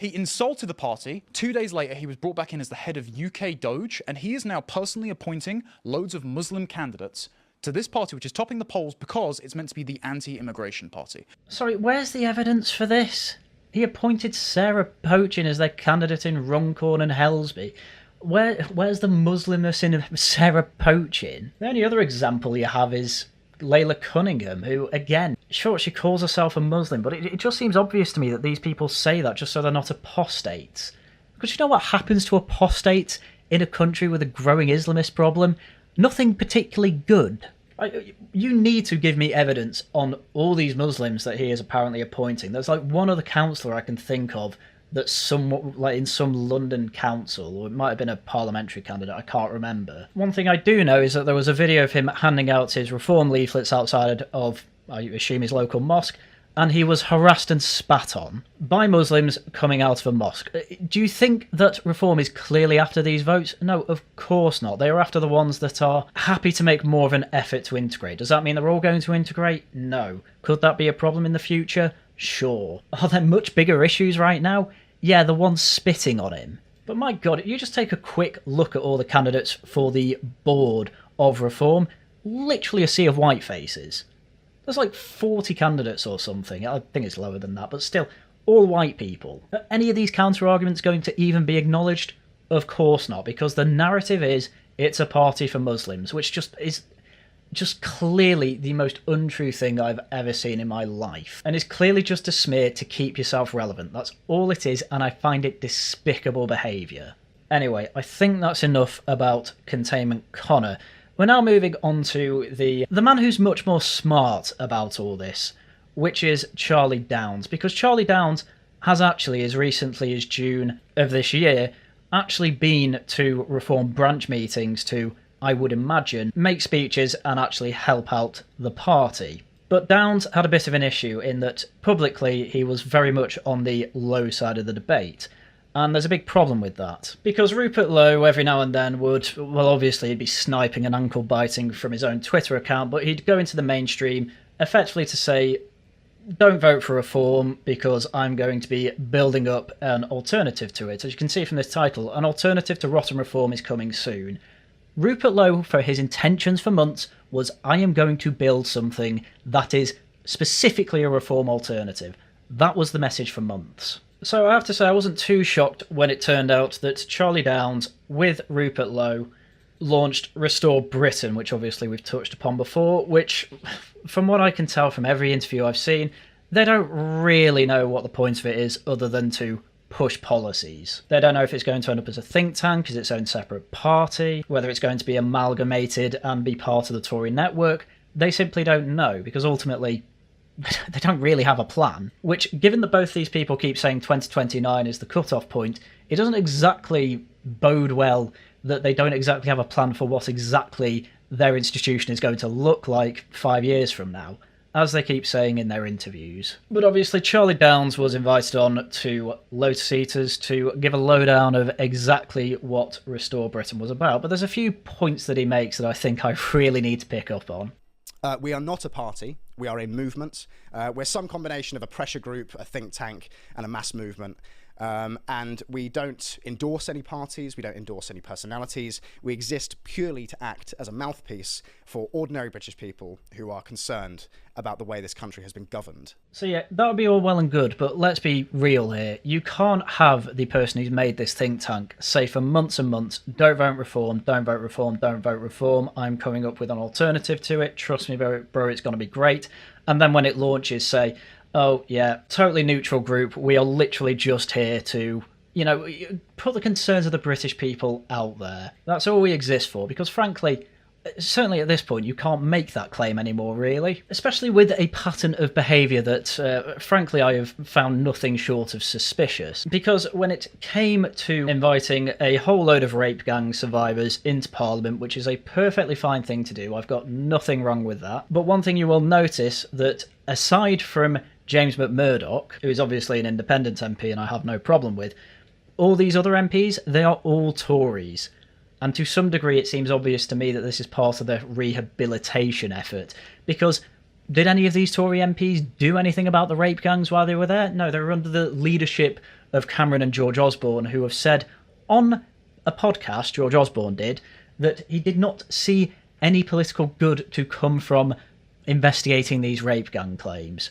He insulted the party. 2 days later, he was brought back in as the head of UK Doge, and he is now personally appointing loads of Muslim candidates to this party, which is topping the polls because it's meant to be the anti-immigration party. Sorry, where's the evidence for this? He appointed Sarah Poachin as their candidate in Runcorn and Helsby. Where's the Muslimness in Sarah Poachin? The only other example you have is Layla Cunningham, who, again, sure, she calls herself a Muslim, but it just seems obvious to me that these people say that just so they're not apostates. Because you know what happens to apostates in a country with a growing Islamist problem? Nothing particularly good. You need to give me evidence on all these Muslims that he is apparently appointing. There's like one other councillor I can think of that's somewhat like in some London council, or it might have been a parliamentary candidate, I can't remember. One thing I do know is that there was a video of him handing out his reform leaflets outside of, I assume, his local mosque, and he was harassed and spat on by Muslims coming out of a mosque. Do you think that reform is clearly after these votes? No, of course not. They are after the ones that are happy to make more of an effort to integrate. Does that mean they're all going to integrate? No. Could that be a problem in the future? Sure. Are there much bigger issues right now? Yeah, the one spitting on him. But my God, you just take a quick look at all the candidates for the board of reform. Literally a sea of white faces. There's like 40 candidates or something. I think it's lower than that, but still, all white people. Are any of these counter-arguments going to even be acknowledged? Of course not, because the narrative is it's a party for Muslims, which is clearly the most untrue thing I've ever seen in my life. And it's clearly just a smear to keep yourself relevant. That's all it is, and I find it despicable behaviour. Anyway, I think that's enough about Containment Connor. We're now moving on to the man who's much more smart about all this, which is Charlie Downes. Because Charlie Downes has actually, as recently as June of this year, actually been to reform branch meetings to, I would imagine, make speeches and actually help out the party. But Downes had a bit of an issue in that publicly he was very much on the low side of the debate. And there's a big problem with that. Because Rupert Lowe every now and then would, well obviously he'd be sniping and ankle biting from his own Twitter account, but he'd go into the mainstream effectively to say, don't vote for reform because I'm going to be building up an alternative to it. As you can see from this title, an alternative to rotten reform is coming soon. Rupert Lowe, for his intentions for months, was I am going to build something that is specifically a reform alternative. That was the message for months. So I have to say I wasn't too shocked when it turned out that Charlie Downes, with Rupert Lowe, launched Restore Britain, which obviously we've touched upon before, which, from what I can tell from every interview I've seen, they don't really know what the point of it is other than to push policies. They don't know if it's going to end up as a think tank, as its own separate party, whether it's going to be amalgamated and be part of the Tory network. They simply don't know, because ultimately they don't really have a plan, which, given that both these people keep saying 2029 is the cut-off point, it doesn't exactly bode well that they don't exactly have a plan for what exactly their institution is going to look like 5 years from now, as they keep saying in their interviews. But obviously Charlie Downes was invited on to Lotus Eaters to give a lowdown of exactly what Restore Britain was about, but there's a few points that he makes that I think I really need to pick up on. We are not a party. We are a movement. We're some combination of a pressure group, a think tank, and a mass movement. And we don't endorse any parties. We don't endorse any personalities. We exist purely to act as a mouthpiece for ordinary British people who are concerned about the way this country has been governed. So yeah, that would be all well and good, but let's be real here. You can't have the person who's made this think tank say for months and months, don't vote reform, don't vote reform, don't vote reform, I'm coming up with an alternative to it, trust me bro, it's going to be great. And then when it launches say, oh yeah, totally neutral group, we are literally just here to, you know, put the concerns of the British people out there. That's all we exist for, because frankly, certainly at this point, you can't make that claim anymore, really. Especially with a pattern of behaviour that, frankly, I have found nothing short of suspicious. Because when it came to inviting a whole load of rape gang survivors into Parliament, which is a perfectly fine thing to do, I've got nothing wrong with that. But one thing you will notice that, aside from James McMurdoch, who is obviously an independent MP and I have no problem with, all these other MPs, they are all Tories. And to some degree, it seems obvious to me that this is part of the rehabilitation effort. Because did any of these Tory MPs do anything about the rape gangs while they were there? No, they were under the leadership of Cameron and George Osborne, who have said on a podcast, George Osborne did, that he did not see any political good to come from investigating these rape gang claims.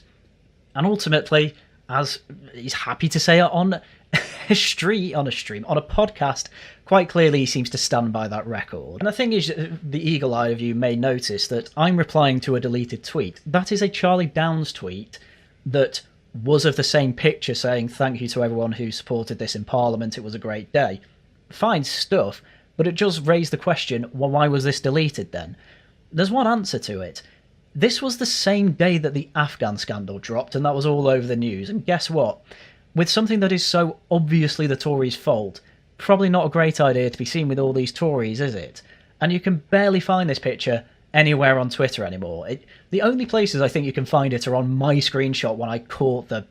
And ultimately, as he's happy to say it on a podcast, quite clearly he seems to stand by that record. And the thing is, the eagle eye of you may notice that I'm replying to a deleted tweet. That is a Charlie Downs tweet that was of the same picture saying, "Thank you to everyone who supported this in Parliament, it was a great day." Fine stuff, but it just raised the question, well, why was this deleted then? There's one answer to it. This was the same day that the Afghan scandal dropped, and that was all over the news. And guess what? With something that is so obviously the Tories' fault, probably not a great idea to be seen with all these Tories, is it? And you can barely find this picture anywhere on Twitter anymore. The only places I think you can find it are on my screenshot when I caught the,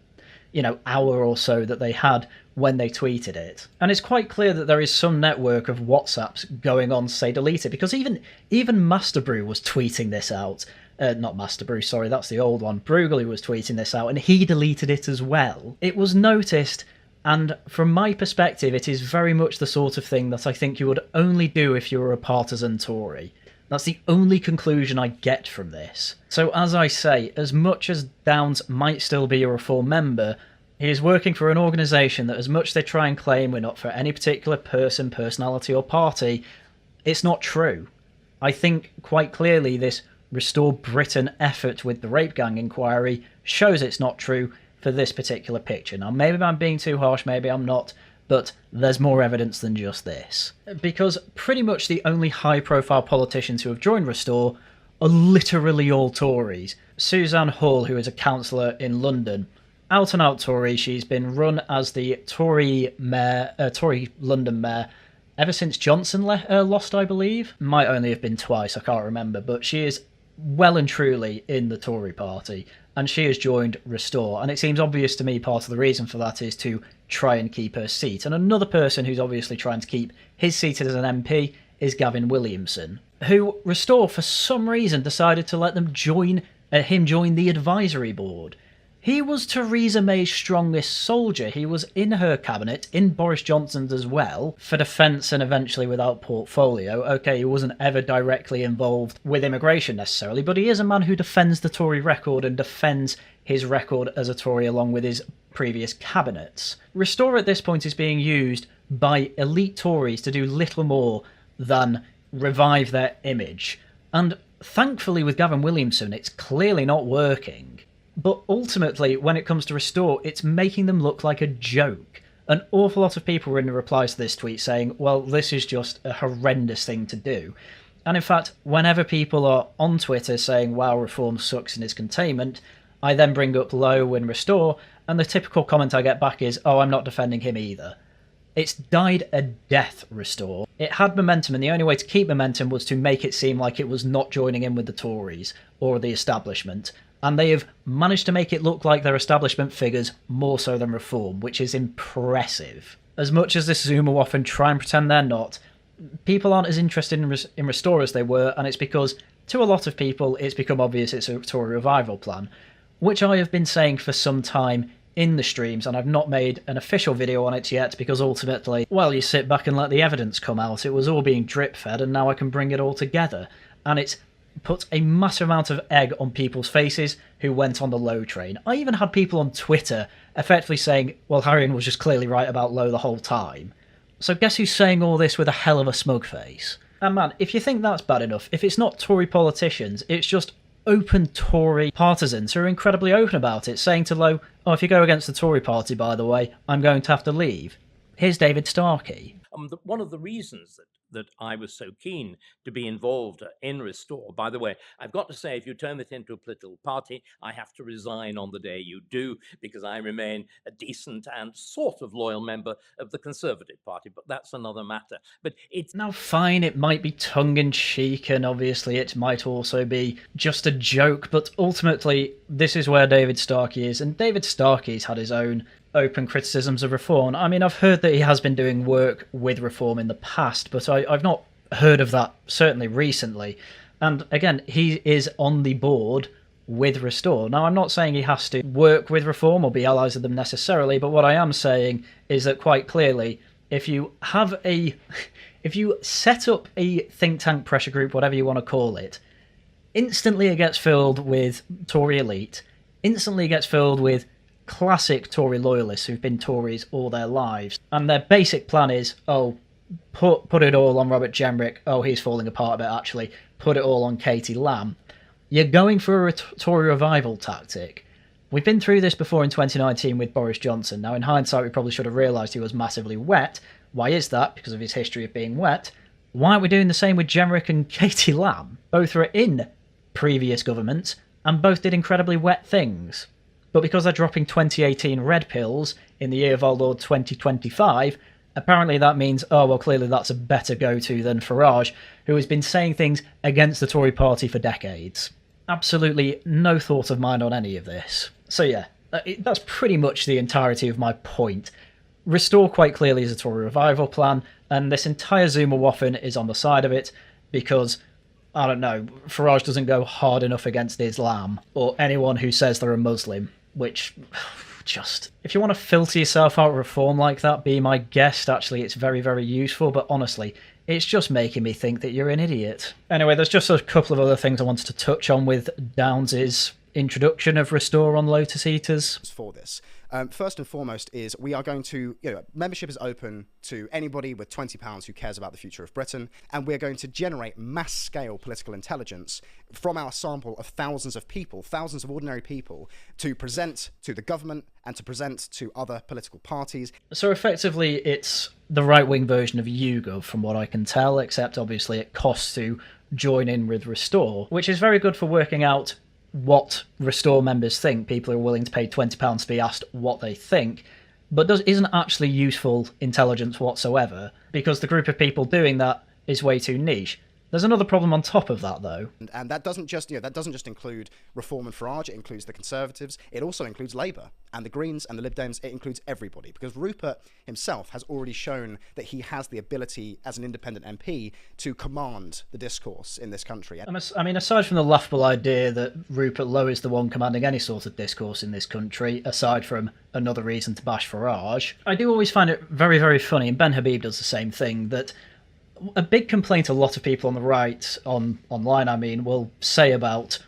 hour or so that they had when they tweeted it. And it's quite clear that there is some network of WhatsApps going on to say delete it, because even Master Brew was tweeting this out. Not Master Brew, sorry, that's the old one. Bruegel was tweeting this out, and he deleted it as well. It was noticed, and from my perspective, it is very much the sort of thing that I think you would only do if you were a partisan Tory. That's the only conclusion I get from this. So as I say, as much as Downs might still be a Reform member, he is working for an organisation that, as much as they try and claim we're not for any particular person, personality or party, it's not true. I think quite clearly this Restore Britain effort with the rape gang inquiry shows it's not true for this particular picture. Now, maybe I'm being too harsh, maybe I'm not, but there's more evidence than just this. Because pretty much the only high-profile politicians who have joined Restore are literally all Tories. Suzanne Hall, who is a councillor in London, out-and-out Tory. She's been run as the Tory London mayor ever since Johnson lost, I believe. Might only have been twice, I can't remember, but she is well and truly in the Tory party, and she has joined Restore, and it seems obvious to me part of the reason for that is to try and keep her seat. And another person who's obviously trying to keep his seat as an MP is Gavin Williamson, who Restore for some reason decided to let them join the advisory board. He was Theresa May's strongest soldier. He was in her cabinet, in Boris Johnson's as well, for defence and eventually without portfolio. Okay, he wasn't ever directly involved with immigration necessarily, but he is a man who defends the Tory record and defends his record as a Tory along with his previous cabinets. Restore at this point is being used by elite Tories to do little more than revive their image. And thankfully with Gavin Williamson, it's clearly not working. But ultimately, when it comes to Restore, it's making them look like a joke. An awful lot of people were in the replies to this tweet saying, well, this is just a horrendous thing to do. And in fact, whenever people are on Twitter saying, wow, Reform sucks in its containment, I then bring up Lowe and Restore, and the typical comment I get back is, oh, I'm not defending him either. It's died a death, Restore. It had momentum, and the only way to keep momentum was to make it seem like it was not joining in with the Tories or the establishment. And they have managed to make it look like their establishment figures more so than Reform, which is impressive. As much as this Zoomer often try and pretend they're not, people aren't as interested in Restore as they were, and it's because, to a lot of people, it's become obvious it's a Tory revival plan, which I have been saying for some time in the streams, and I've not made an official video on it yet, because ultimately, well, you sit back and let the evidence come out. It was all being drip-fed, and now I can bring it all together. And it's put a massive amount of egg on people's faces who went on the Lowe train. I even had people on Twitter effectively saying, well, Haryan was just clearly right about Lowe the whole time. So guess who's saying all this with a hell of a smug face? And man, if you think that's bad enough, if it's not Tory politicians, it's just open Tory partisans who are incredibly open about it, saying to Lowe, oh, if you go against the Tory party, by the way, I'm going to have to leave. Here's David Starkey. One of the reasons that I was so keen to be involved in Restore, by the way, I've got to say, if you turn it into a political party, I have to resign on the day you do, because I remain a decent and sort of loyal member of the Conservative Party, but that's another matter. But it's now fine, it might be tongue-in-cheek, and obviously it might also be just a joke, but ultimately, this is where David Starkey is, and David Starkey's had his own open criticisms of Reform. I mean, I've heard that he has been doing work with Reform in the past, but I've not heard of that, certainly recently. And again, he is on the board with Restore. Now, I'm not saying he has to work with Reform or be allies with them necessarily, but what I am saying is that quite clearly, if you set up a think tank pressure group, whatever you want to call it, instantly it gets filled with Tory elite, instantly it gets filled with classic Tory loyalists who've been Tories all their lives, and their basic plan is, put it all on Robert Jenrick, he's falling apart a bit actually, put it all on Katie Lamb. You're going for a Tory revival tactic. We've been through this before in 2019 with Boris Johnson. Now, in hindsight, we probably should have realised he was massively wet. Why is that? Because of his history of being wet. Why aren't we doing the same with Jenrick and Katie Lamb? Both were in previous governments, and both did incredibly wet things. But because they're dropping 2018 red pills in the year of our Lord 2025, apparently that means, clearly that's a better go-to than Farage, who has been saying things against the Tory party for decades. Absolutely no thought of mine on any of this. So yeah, that's pretty much the entirety of my point. Restore quite clearly is a Tory revival plan, and this entire Zuma waffin is on the side of it because, I don't know, Farage doesn't go hard enough against Islam or anyone who says they're a Muslim, which, just, if you want to filter yourself out of Reform like that, be my guest. Actually, it's very, very useful, but honestly, it's just making me think that you're an idiot. Anyway, there's just a couple of other things I wanted to touch on with Downes's introduction of Restore on Lotus Eaters. For this. First and foremost is we are going to, membership is open to anybody with £20 who cares about the future of Britain, and we're going to generate mass-scale political intelligence from our sample of thousands of people, thousands of ordinary people, to present to the government and to present to other political parties. So effectively, it's the right-wing version of YouGov, from what I can tell, except obviously it costs to join in with Restore, which is very good for working out what Restore members think. People are willing to pay £20 to be asked what they think, but isn't actually useful intelligence whatsoever, because the group of people doing that is way too niche. There's another problem on top of that, though. And that doesn't just, include Reform and Farage, it includes the Conservatives, it also includes Labour and the Greens and the Lib Dems, it includes everybody, because Rupert himself has already shown that he has the ability as an independent MP to command the discourse in this country. I mean, aside from the laughable idea that Rupert Lowe is the one commanding any sort of discourse in this country, aside from another reason to bash Farage, I do always find it very, very funny, and Ben Habib does the same thing, that a big complaint a lot of people on the right, online, will say about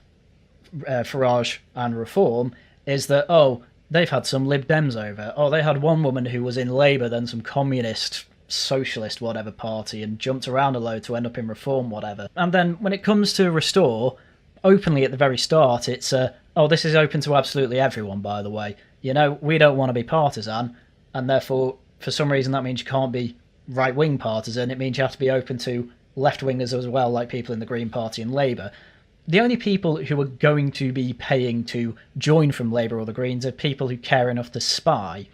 Farage and Reform is that, they've had some Lib Dems over. They had one woman who was in Labour, then some communist, socialist, whatever party, and jumped around a load to end up in Reform, whatever. And then when it comes to Restore, openly at the very start, it's, this is open to absolutely everyone, by the way. We don't want to be partisan, and therefore, for some reason, that means you can't be right-wing partisan. It means you have to be open to left-wingers as well, like people in the Green Party and Labour. The only people who are going to be paying to join from Labour or the Greens are people who care enough to spy,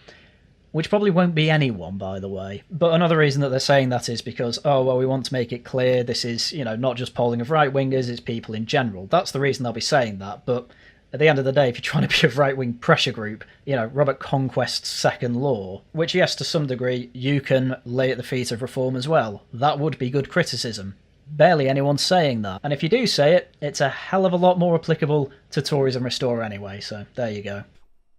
which probably won't be anyone, by the way. But another reason that they're saying that is because, we want to make it clear this is, not just polling of right-wingers, it's people in general. That's the reason they'll be saying that, but at the end of the day, if you're trying to be a right-wing pressure group, Robert Conquest's second law, which, yes, to some degree, you can lay at the feet of Reform as well. That would be good criticism. Barely anyone's saying that. And if you do say it, it's a hell of a lot more applicable to Tories and Restore anyway, so there you go.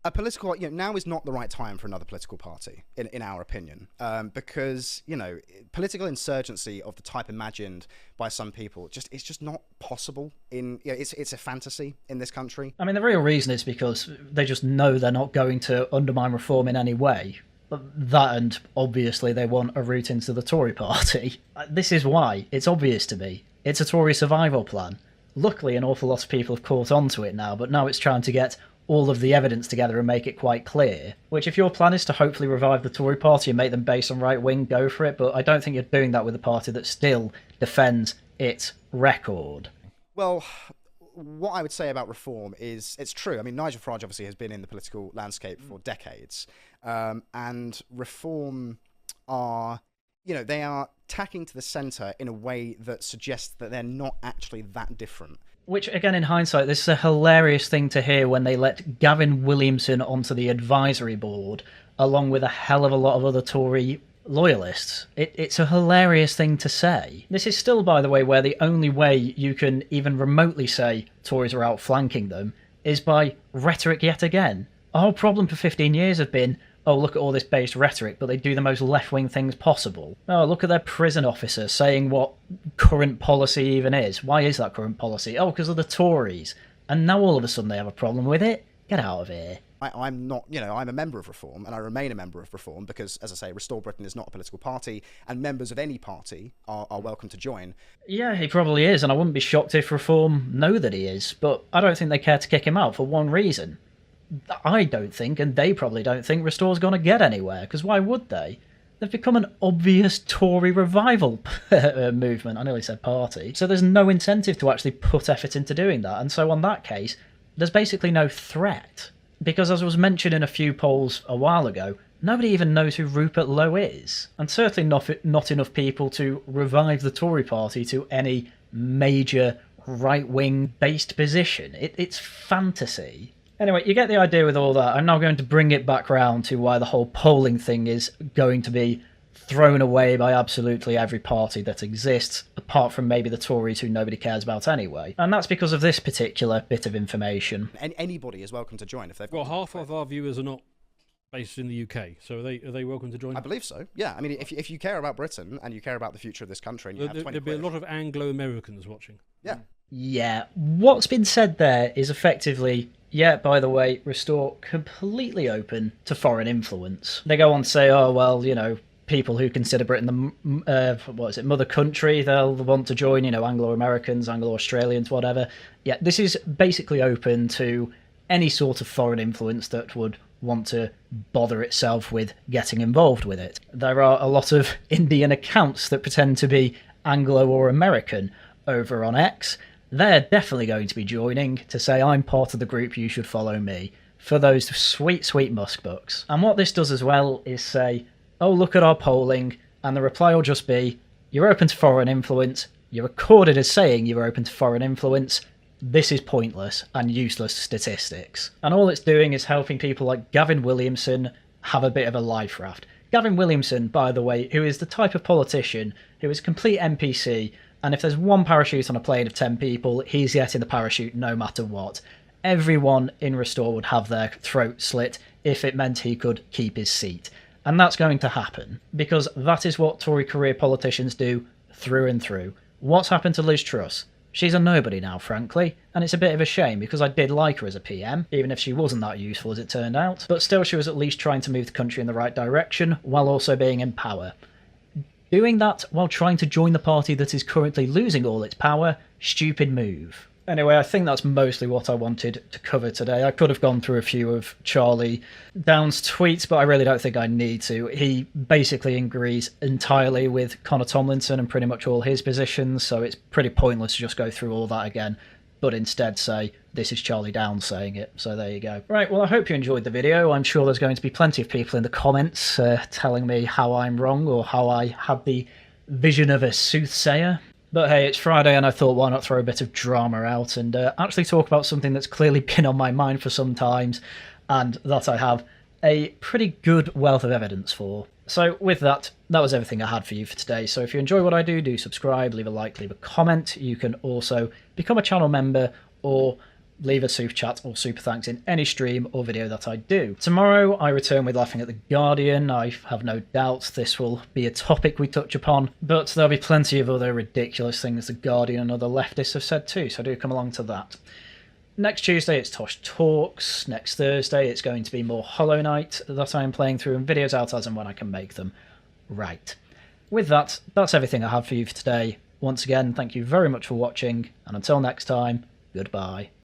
A political, now is not the right time for another political party, in our opinion, because, political insurgency of the type imagined by some people, it's just not possible it's a fantasy in this country. I mean, the real reason is because they just know they're not going to undermine Reform in any way. That, and obviously they want a route into the Tory party. This is why. It's obvious to me. It's a Tory survival plan. Luckily, an awful lot of people have caught on to it now, but now it's trying to get all of the evidence together and make it quite clear. Which, if your plan is to hopefully revive the Tory party and make them based on right wing, go for it, but I don't think you're doing that with a party that still defends its record. Well, what I would say about Reform is, it's true. I mean, Nigel Farage obviously has been in the political landscape for decades, and Reform are, they are tacking to the centre in a way that suggests that they're not actually that different. Which, again, in hindsight, this is a hilarious thing to hear when they let Gavin Williamson onto the advisory board, along with a hell of a lot of other Tory loyalists. It's a hilarious thing to say. This is still, by the way, where the only way you can even remotely say Tories are outflanking them is by rhetoric yet again. Our whole problem for 15 years has been, oh, look at all this based rhetoric, but they do the most left-wing things possible. Oh, look at their prison officer saying what current policy even is. Why is that current policy? Oh, because of the Tories. And now all of a sudden they have a problem with it? Get out of here. I'm not, I'm a member of Reform, and I remain a member of Reform because, as I say, Restore Britain is not a political party, and members of any party are welcome to join. Yeah, he probably is, and I wouldn't be shocked if Reform know that he is, but I don't think they care to kick him out for one reason. I don't think, and they probably don't think, Restore's going to get anywhere, because why would they? They've become an obvious Tory revival movement. I nearly said party. So there's no incentive to actually put effort into doing that, and so on that case, there's basically no threat. Because as was mentioned in a few polls a while ago, nobody even knows who Rupert Lowe is. And certainly not enough people to revive the Tory party to any major right-wing based position. It's fantasy. Anyway, you get the idea with all that. I'm now going to bring it back round to why the whole polling thing is going to be thrown away by absolutely every party that exists, apart from maybe the Tories, who nobody cares about anyway. And that's because of this particular bit of information. And anybody is welcome to join if they've Well, half of our viewers are not based in the UK, so are they welcome to join? I believe so. Yeah, I mean, if you care about Britain and you care about the future of this country, and you have 20 there'll be a lot of Anglo-Americans watching. Yeah. Yeah, what's been said there is effectively, yeah, by the way, Restore completely open to foreign influence. They go on to say, oh, well, people who consider Britain the mother country, they'll want to join, Anglo-Americans, Anglo-Australians, whatever. Yeah, this is basically open to any sort of foreign influence that would want to bother itself with getting involved with it. There are a lot of Indian accounts that pretend to be Anglo or American over on X. They're definitely going to be joining to say, I'm part of the group, you should follow me, for those sweet, sweet musk bucks. And what this does as well is say, oh, look at our polling, and the reply will just be, you're open to foreign influence, you're recorded as saying you're open to foreign influence, this is pointless and useless statistics. And all it's doing is helping people like Gavin Williamson have a bit of a life raft. Gavin Williamson, by the way, who is the type of politician who is a complete NPC, and if there's one parachute on a plane of 10 people, he's getting the parachute no matter what. Everyone in Restore would have their throat slit if it meant he could keep his seat. And that's going to happen, because that is what Tory career politicians do through and through. What's happened to Liz Truss? She's a nobody now, frankly, and it's a bit of a shame, because I did like her as a PM, even if she wasn't that useful as it turned out. But still, she was at least trying to move the country in the right direction, while also being in power. Doing that while trying to join the party that is currently losing all its power, stupid move. Anyway, I think that's mostly what I wanted to cover today. I could have gone through a few of Charlie Downs' tweets, but I really don't think I need to. He basically agrees entirely with Connor Tomlinson and pretty much all his positions, so it's pretty pointless to just go through all that again, but instead say, this is Charlie Downs saying it. So there you go. Right, well, I hope you enjoyed the video. I'm sure there's going to be plenty of people in the comments telling me how I'm wrong or how I had the vision of a soothsayer. But hey, it's Friday and I thought, why not throw a bit of drama out and actually talk about something that's clearly been on my mind for some times and that I have a pretty good wealth of evidence for. So with that, that was everything I had for you for today. So if you enjoy what I do, do subscribe, leave a like, leave a comment. You can also become a channel member or leave a super chat or super thanks in any stream or video that I do. Tomorrow I return with Laughing at the Guardian. I have no doubt this will be a topic we touch upon, but there'll be plenty of other ridiculous things the Guardian and other leftists have said too, so do come along to that. Next Tuesday it's Tosh Talks. Next Thursday it's going to be more Hollow Knight that I am playing through, and videos out as and when I can make them. Right. With that, that's everything I have for you for today. Once again, thank you very much for watching, and until next time, goodbye.